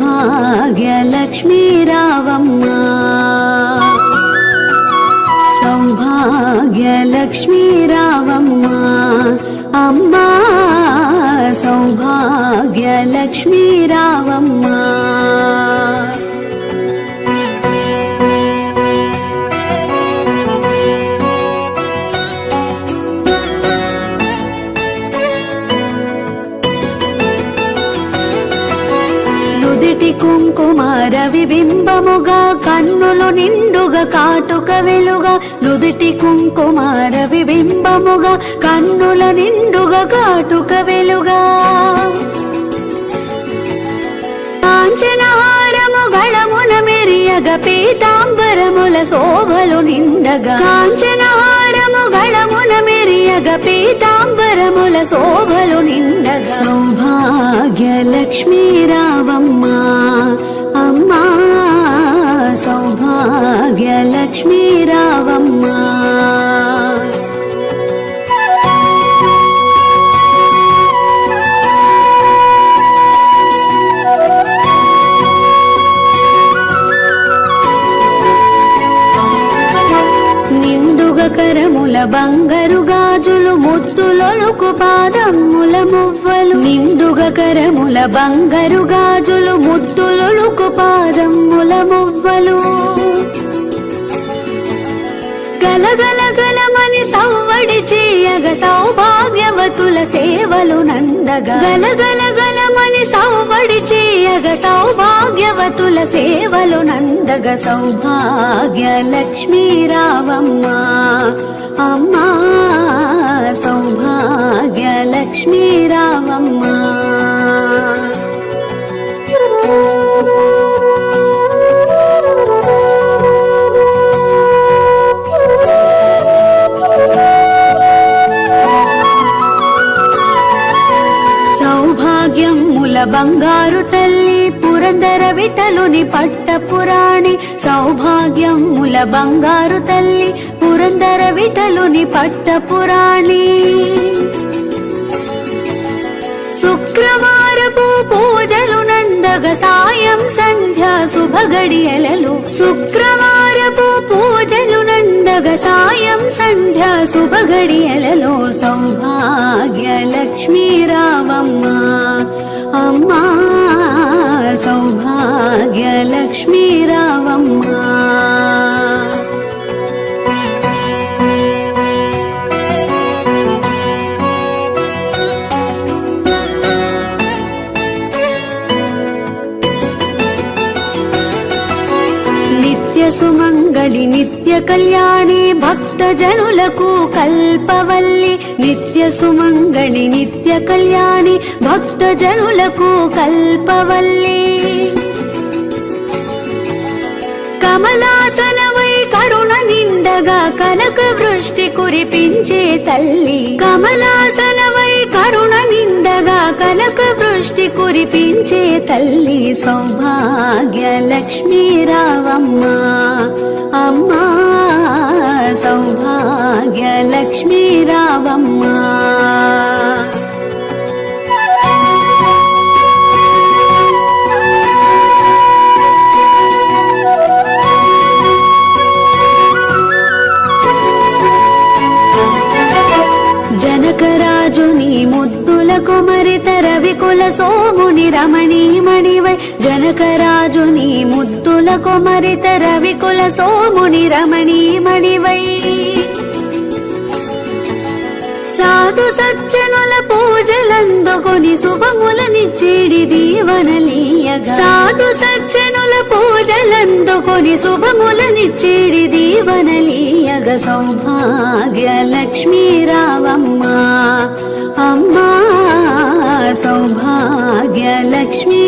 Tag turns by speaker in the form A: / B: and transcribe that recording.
A: సౌభాగ్యలక్ష్మీ రావమ్మ సౌభాగ్యలక్ష్మీ రావమ్మ అమ్మా సౌభాగ్యలక్ష్మీ రావమ్మ కుంకుమార విబింబముగా కన్నులు నిండుగా కాటుక వెలుగా నుదిటి కుంకుమార విబింబముగా కన్నుల నిండుగా కాటుక వెలుగా కాంచనహారము గళమున మెరియగ పీతాంబరముల శోభలు నిండగా కాంచనహారము గళమున మెరియగ పీతాంబరముల శోభలు నిండగా సౌభాగ్యలక్ష్మీ రావమ్మ అమ్మా సౌభాగ్యలక్ష్మీ రావమ్మ కరముల బంగారు గాజులు ముద్దులొలుకు పాదముల మువ్వలు నిండుగా కరముల బంగారు గాజులు ముద్దులొలుకు పాదముల మువ్వలు గలగల గలమని సవ్వడి చేయగ సౌభాగ్యవతుల సేవలు నందగా గలగల గలమని సవ్వడి చేయగ సౌభాగ్యవతుల సేవలు నందగ సౌభాగ్యలక్ష్మీ రావమ్మ అమ్మా సౌభాగ్యలక్ష్మీ రావమ్మ సౌభాగ్యముల బంగారు తల్లి పురందర విఠలుని పట్టపురాణి సౌభాగ్యముల బంగారు తల్లి పురందర విఠలుని పట్టపురాణి శుక్రవారపు పూజలు నందగ సాయం సంధ్యా శుభగడియలలో శుక్రవారపు పూజలు నందగ సాయం సంధ్యా శుభగడియలలో సౌభాగ్యలక్ష్మీ రావమ్మ అమ్మా సౌభాగ్యలక్ష్మీ రావమ్మ సుమంగళి నిత్య కళ్యాణి భక్త జనులకు కల్పవల్లి నిత్య సుమంగళి నిత్య కళ్యాణి భక్త జనులకు కల్పవల్లి కమలాసనవై కరుణ నిండగా కనక వృష్టి కురిపించే తల్లి కమలాసనవై కరుణ నిండగా కనక వృష్టి కురిపించే తల్లి సౌభాగ్యలక్ష్మీ రావమ్మ అమ్మా సౌభాగ్యలక్ష్మీ రావమ్మ జనకరాజుని ముద్దుల కుమరిత రవికుల సోముని రమణీమణివై జనకరాజుని ముద్దుల కుమరిత రవికుల సోముని రమణీమణివై సాధు సజ్జనుల పూజలందుకొని శుభములనిచ్చేడి దీవనలీయగా సాధు సజ్జనుల పూజలందుకొని శుభములనిచ్చేడి దీవనలీయగా సౌభాగ్యలక్ష్మీ రావమ్మ అమ్మా సౌభాగ్యలక్ష్మీ